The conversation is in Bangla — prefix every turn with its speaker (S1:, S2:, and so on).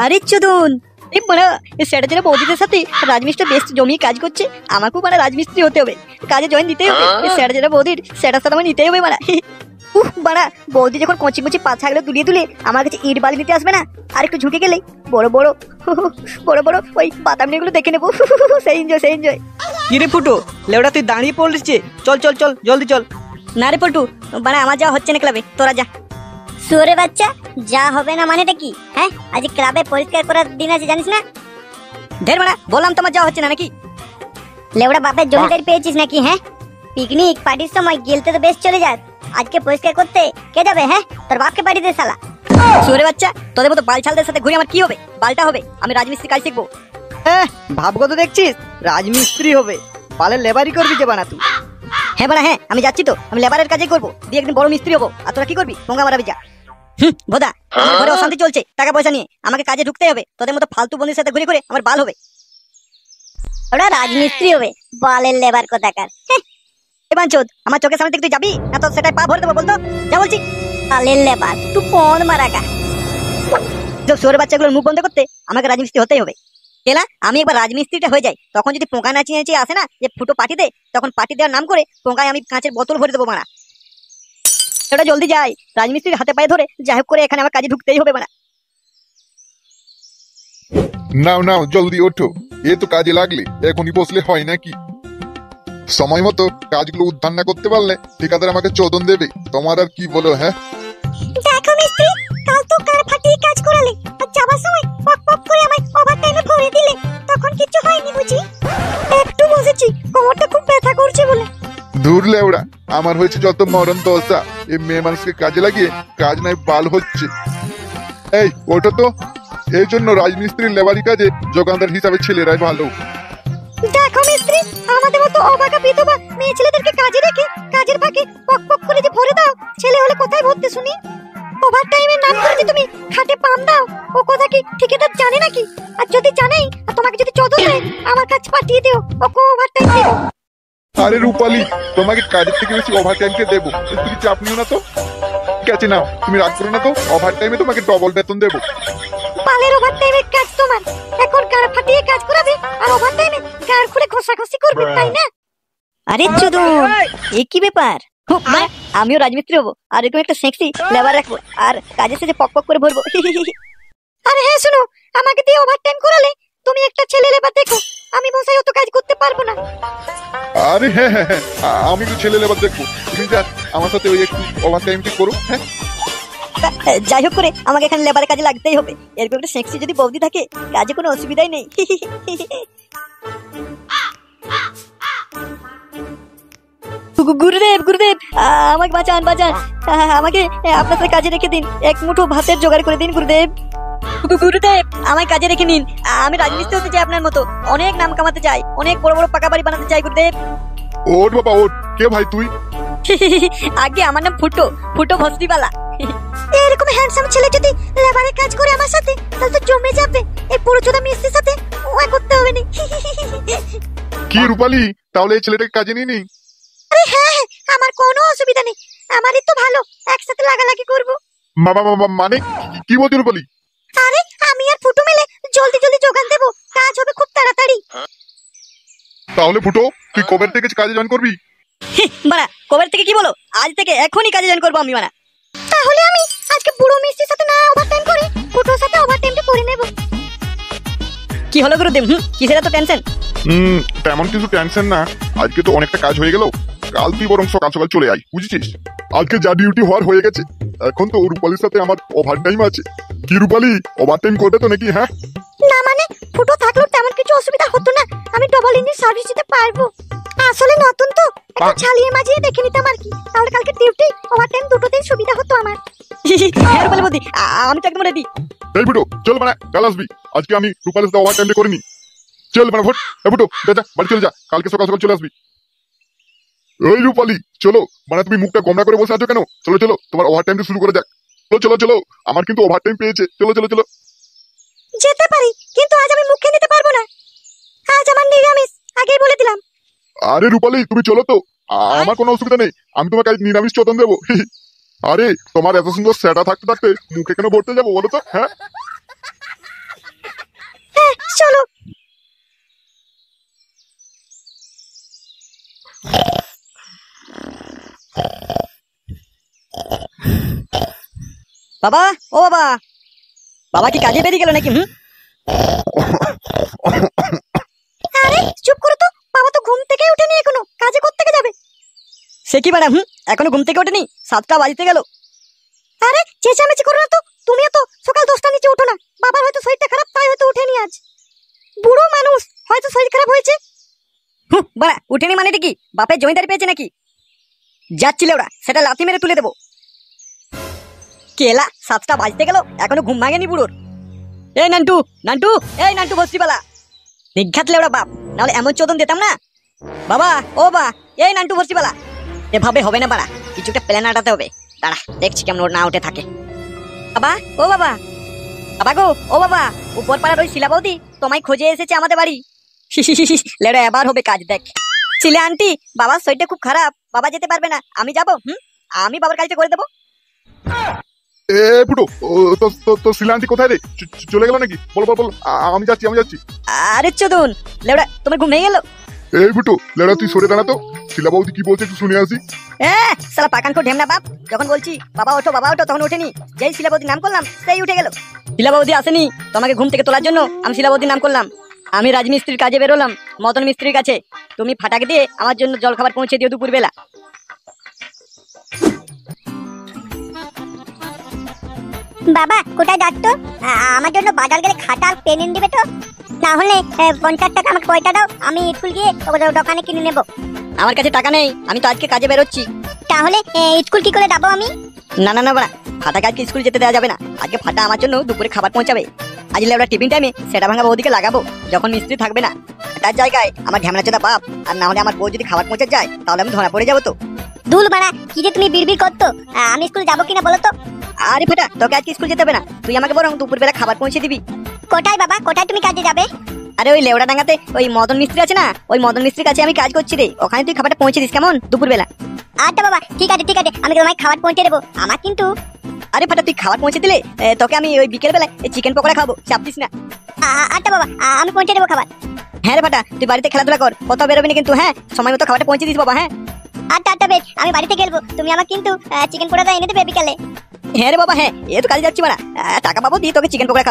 S1: আরে চোদন, এই মানে সেটা যেন বৌদিদের সাথে রাজমিস্ত্রি বেশ জমিয়ে কাজ করছে, আমাকেও মানে রাজমিস্ত্রি হতে হবে, কাজে জয়েন দিতেই হবে। সেটা যেন বৌদির সেটার সাথে আমার নিতেই হবে মানে। বাড়া, বৌদি যখন কচি কচি পাছাগুলো দুলিয়ে দুলে আমার কাছে ইট বালি নিতে আসবে না, আর একটু ঝুঁকে গেলেই বড় বড় বড় বড় ওই বাদামগুলো দেখে নেবো। সেই এনজয় সেই এনজয়।
S2: কি রে ফুটো, লেওড়া তুই দাঁড়িয়ে পড়লিস যে? চল চল চল জলদি চল।
S1: না রে পল্টু, বাড়া আমার যাওয়া হচ্ছে না ক্লাবে, তোরা যা।
S3: সুরে বাচ্চা, যা হবে না মানেটা কি? হ্যাঁ, আজ ক্লাবে পরিষ্কার করার দিন আছে জানিস না?
S1: ঢের বাড়া, বললাম তোমার যাওয়া হচ্ছে না নাকি?
S3: লেওড়া বাপের জমিদারি পেয়েছিস নাকি? হ্যাঁ, পিকনিক পার্টির সময় গেলতে তো বেশ চলে যাস, আজকে পরিষ্কার করতে কে যাবে? হ্যাঁ, তোর বাপকে পাঠিয়ে দে শালা।
S1: সুরে বাচ্চা, তোদের মতো বালছালদের সাথে ঘুরে আমার কি হবে? বালটা হবে, আমি রাজমিস্ত্রি কাজ শিখবো।
S2: ভাবগত দেখছিস রাজমিস্ত্রি হবে, পালের লেবারি করবি যে বানা তুই?
S1: হ্যাঁ বাড়া হ্যাঁ, আমি যাচ্ছি তো, আমি লেবারের কাজই করবো, দিয়ে একদিন বড় মিস্ত্রি হবো। আর তোরা কি করবি? পোঙ্গা মারাবি যা। বোধা, আমার ঘরে অশান্তি চলছে টাকা পয়সা নিয়ে, আমাকে কাজে ঢুকতেই হবে, তোদের মতো ফালতু বন্ধুদের সাথে ঘুরে ঘুরে আমার বাল হবে।
S3: ওরা রাজমিস্ত্রি হবে, বালের লেবার কোথাকার।
S1: এবার চোদ, আমার চোখের সামনে থেকে তুই যাবি না? তো সেটাই পা ভরে দেবো, বলতো যা বলছি।
S3: বালের লেবার তুই কোন মারাকা?
S1: সোরের বাচ্চাগুলোর মুখ বন্ধ করতে আমাকে রাজমিস্ত্রি হতেই হবে। কেলা, আমি একবার রাজমিস্ত্রিটা হয়ে যাই, তখন যদি পোকা নাচিয়ে নাচিয়ে আসে না যে ফুটো পাটি দে, তখন পাটি দেওয়ার নাম করে পোকায় আমি কাঁচের বোতল ভরে দেবো মারা। সেটা জলদি যাই, রাজমিস্ত্রির হাতে পায়ে ধরে যাই হোক করে এখানে আমার কাজে ঢুকতেই হবে মারা।
S4: নাও নাও জলদি ওঠো, এ তো কাজে লাগলে, এখনই বসলে হয় নাকি? সময় মতো কাজগুলো উদ্ধার না করতে পারলে ঠিকাদার আমাকে চোদন দেবে। তোমার আর কি বলো? হ্যাঁ
S3: দেখো মিস্ত্রি, কাল তো কার ফাটিয়ে কাজ করালে, আর যাবার সময় পক পক করে আমায় ওভারটাইমে ভরে দিলে, তখন কিছু হয়নি বুঝি? একটু বসেছি, কোমরটা খুব ব্যথা করছে বলে।
S4: দূর লেওড়া, আমার হয়েছে যত মরণ দশা, এই মেয়ে মানুষকে কাজে লাগিয়ে কাজ নাই বাল হচ্ছে। এই ওটা তো, এই জন্য রাজমিস্ত্রির লেবারি কাজে যোগানদার হিসাবে ছেলেরাই ভালো।
S3: দেখো মিস্ত্রি, আমাদের মতো অবাকা বিধবা মেয়ে ছেলেদেরকে কাজে রেখে কাজের ফাঁকে পক পক করে যে ভরে দাও, ছেলে হলে কোথায় ভরতে শুনি? ওভার টাইমের নাম করে যে তুমি খাটে পাম দাও, ও কথা কি ঠিকাদার জানে নাকি? আর যদি জানেই, আর তোমাকে যদি চোদন দেয়, আমার কাছে পাঠিয়ে দিও, ওকে ওভার টাইম দেবো।
S4: আরে রূপালী, তোমাকে কাজের থেকে বেশি ওভার টাইমকে দেবো, তুমি চাপ নিও না তো। ঠিক আছে নাও, তুমি রাগ করো না তো, ওভার টাইমে তোমাকে ডবল বেতন দেবো।
S3: পালের ওভার টাইমের কাজ তোমার, এখন গাড় ফাটিয়ে কাজ করাবে, আর ওভার টাইমে গাড় খুলে ঘষাঘষি করবে, তাই না?
S1: আরে চোদন, এ কি ব্যাপার? আমিও রাজমিস্ত্রি হবো, আর এরকম একটা সেক্সি লেবার রাখবো, আর কাজের সাথে পক পক করে ভরবো।
S3: আরে হ্যাঁ শুনো, আমাকে দিয়ে ওভার টাইম করালে তুমি একটা ছেলে লেবার দেখো, আমি বসাই অত কাজ করতে পারবো না।
S4: আরে হ্যাঁ হ্যাঁ হ্যাঁ, আমি তো ছেলে লেবার দেখবো, তুমি যা আমার সাথে ওই একটু ওভার টাইমটি করো। হ্যাঁ
S1: যাই হোক করে আমাকে এখানে লেবারের কাজে লাগতেই হবে, এরকম একটা সেক্সি যদি বৌদি থাকে কাজে কোনো অসুবিধাই নেই। গুরুদেব গুরুদেব, আমাকে বাঁচান বাঁচান, আমাকে আপনার সাথে কাজে রেখে দিন, এক মুঠো ভাতের জোগাড় করে দিন গুরুদেব। গুরুদেব, আমায় কাজে রেখে নিন, আমি রাজমিস্ত্রি হতে চাই আপনার মতো, অনেক নাম কামাতে চাই, অনেক বড় বড় পাকা বাড়ি বানাতে চাই গুরুদেব।
S4: ওঠ বাবা ওঠ, কে ভাই তুই?
S1: আগে আমার নাম ফুটো, ফুটো ভস্তিবালা।
S3: এরকম হ্যান্ডসাম ছেলে যদি লেবারের কাজ করে আমার সাথে, তাহলে তো জমে যাবে। এই পুরো চোদা মিস্ত্রির সাথে ওয়া করতে হবে না।
S4: কি রূপালী, তাহলে এই ছেলেটাকে কাজে নিয়ে নি?
S3: আরে হ্যাঁ হ্যাঁ, আমার কোনো অসুবিধা নেই, আমারই তো ভালো, একসাথে লাগালাগি করবো।
S4: মানে কি বলছি রূপালী?
S3: আরে আমি আর ফুটো মিলে জলদি জলদি যোগান দেবো, কাজ হবে খুব তাড়াতাড়ি।
S4: তাহলে ফুটো, তুই কবে থেকে কাজে জয়েন করবি?
S1: বাড়া, কবে থেকে কি বলো? আজ থেকে এখনই কাজে জয়েন করবো আমি বাড়া।
S3: তাহলে আমি আজকে বুড়ো মিস্ত্রির সাথে না ওভারটাইম করে ফুটোর সাথে ওভারটাইমটা করে নেব।
S1: কি হলো গুরুদেব? কিসের এত টেনশন?
S4: তেমন কিছু টেনশন না, আজকে তো অনেকটা কাজ হয়ে গেল, কাল তুই বরং সকাল সকাল চলে আয়, বুঝেছিস? আজকে যা ডিউটি হওয়ার হয়ে গেছে, এখন তো রূপালীর সাথে আমার ওভার টাইম আছে। কি রূপালী, ওভার টাইম করবে তো নাকি? হ্যাঁ
S3: না মানে ফুটো থাকলেও তেমন কিছু অসুবিধা হতো না, আমি ডবল ইঞ্জিন সার্ভিস দিতে পারবো। আসলে নতুন তো, একটু ছালিয়ে মাজিয়ে দেখে নিতাম আর কি, তাহলে কালকে ডিউটি ওভারটাইম দুটোতেই সুবিধা হতো আমার।
S1: আমি তো একদম রেডি।
S4: এই ফুটো চল মানে, কাল আসবি, আজকে আমি রূপালীর সাথে ওভার টাইমটা করে নি। চল মানে ভোট, ফুটো যা যা বাড়ি চলে যা, কালকে সকাল সকাল চলে আসবি। ওই রূপালী চলো, মানে তুমি মুখটা গোমরা করে বসে আছো কেন? চলো চলো, তোমার ওভার টাইমটা শুরু করে যাক। চলো চলো চলো, আমার কিন্তু ওভার টাইম পেয়েছে, চলো চলো চলো।
S3: যেতে পারি, কিন্তু আজ আমি মুখে নিতে পারবো না, আজ আমার নিরামিষ, আগেই বলে দিলাম।
S4: আরে রূপালী তুমি চলো তো, আমার কোনো অসুবিধা নেই, আমি তোমাকে নিরামিষ চোদন দেবো। আরে তোমার এত সুন্দর সেটা থাকতে থাকতে মুখে কেন ভরতে যাবো বলো তো? হ্যাঁ,
S3: চলো।
S1: বাবা, ও বাবা, বাবা কি কাজে বেরিয়ে গেল নাকি?
S3: আরে চুপ করো তো, বাবা তো ঘুম থেকে উঠেনি এখনো, কাজে করতে যাবে।
S1: সে কি ম্যাডাম, এখনো ঘুম থেকে ওঠেনি? 7টা বাজতে গেল।
S3: আরে চেঁচামেচি করো না তো, তুমিও তো সকাল 10টার নিচে উঠো না। বাবার হয়তো শরীরটা খারাপ, তাই হয়তো উঠেনি আজ। বুড়ো মানুষ, হয়তো শরীর খারাপ হয়েছে।
S1: বাড়া, উঠেনি মানেটা কি? বাপের জমিদারি পেয়েছে নাকি? যাচ্ছিলে ওরা, সেটা লাথি মেরে তুলে দেবো। কেলা, 7টা বাজতে গেল, এখনো ঘুম ভাঙেনি বুড়োর। এই নান্টু, নান্টু, এই নান্টু বস্তিপালা, নিঘাতলে ওরা বাপ, নাহলে এমন চোদন দিতাম না। বাবা, ও বাবা, এই নান্টু বস্তিপালা, এভাবে হবে না বাড়া, কিছু একটা প্ল্যান আটাতে হবে। দাঁড়া, দেখছি কেমন ওর না উঠে থাকে। বাবা, ও বাবা, বাবা গো, ও বাবা, উপর পাড়ার ওই শিলা বৌদি তোমায় খোঁজে এসেছে আমাদের বাড়ি। লেড়া, এবার হবে কাজ, দেখ। শিলা আন্টি, বাবার শরীরটা খুব খারাপ, বাবা যেতে পারবে না, আমি যাবো। আমি বাবার কাজটা করে দেবো।
S4: এ ফুটো, তো শিলান্তি কোথায় রে? চলে গেল নাকি? বল বল বল, আমি যাচ্ছি, আমি যাচ্ছি।
S1: আরে চোদন, লেড়া, তোমার ঘুম ভেঙে গেল?
S4: এই ফুটো, লেড়া তুই সরে দাঁড়া তো, শিলা বৌদি কি বলছে একটু শুনে আসি।
S1: সালা পাকানকো ঢেমনা বাপ, যখন বলছি বাবা ওঠো বাবা ওঠো, তখন ওঠেনি। যেই শিলা বৌদির নাম করলাম, সেই উঠে গেল। শিলা বৌদি আসেনি তোমাকে ঘুম থেকে তোলার জন্য, আমি শিলা বৌদির নাম করলাম। আমি রাজমিস্ত্রির কাজে বেরোলাম মদন মিস্ত্রির কাছে। তুমি ফাটাকে দিয়ে আমার জন্য জলখাবার পৌঁছে দিও দুপুর বেলা।
S3: বাবা কোথায় যাচ্ছ? আমার জন্য বাজার গেলে খাতা আর পেন এনে দিবে তো? না হলে 50 টাকা আমাকে পয়সা দাও, আমি স্কুল গিয়ে দোকানে কিনে নেব।
S1: আমার কাছে টাকা নেই, আমি তো আজকে কাজে বেরোচ্ছি।
S3: তাহলে স্কুল কি করে যাবো আমি?
S1: না না না বাড়া, ফাটাকে আজকে স্কুল যেতে দেওয়া যাবে না। আজকে ফাটা আমার জন্য দুপুরে খাবার পৌঁছাবে। আজ লেবড়া টিফিন টাইমে সেটা ভাঙা বৌদিকে লাগাবো, যখন মিস্ত্রি থাকবে না। তার জায়গায় আমার ঢ্যামনা চোদা বাপ, আর না হলে আমার বউ যদি খাবার পৌঁছে যায়, তাহলে আমি ধরা পড়ে যাবো তো।
S3: দুল বাড়া, কি যে তুমি বিড়বিড় করতো, আমি স্কুল যাবো কিনা বলো তো?
S1: আরে ফাটা, তোকে আজকে স্কুল যেতে হবে না, তুই আমাকে বরং দুপুর বেলা খাবার পৌঁছে দিবি।
S3: কোথায় বাবা, কোথায় তুমি কাজে যাবে?
S1: আরে ওই লেওড়া ডাঙ্গাতে ওই মদন মিস্ত্রি আছে না, ওই মদন মিস্ত্রির কাছে আমি কাজ করছি রে, ওখানে তুই খাবারটা পৌঁছে দিস কেমন, দুপুর বেলা।
S3: আচ্ছা বাবা, ঠিক আছে ঠিক আছে, আমি তোমায় খাবার পৌঁছে দেবো। আমার কিন্তু
S1: আরে ফাটা, তুই খাবার পৌঁছে দিলে তোকে আমি ওই বিকেল বেলায় চিকেন পকোড়া খাবো, চাপ দিস না।
S3: আচ্ছা বাবা, আমি পৌঁছে দেবো খাবার।
S1: হ্যাঁ রে ফাটা, তুই বাড়িতে খেলাধুলা কর, কোথাও বেরোবি না কিন্তু, হ্যাঁ সময় মতো খাবারটা পৌঁছে দিস বাবা। হ্যাঁ
S3: আচ্ছা আচ্ছা বেশ, আমি বাড়িতে খেলবো, তুমি আমাকে কিন্তু চিকেন পোড়াটা এনে দেবে বিকালে।
S1: হ্যাঁ রে বাবা, হ্যাঁ, এ তো কাজে যাচ্ছি বাড়া, টাকা পাবো দিয়ে তোকে চিকেন পকোড়া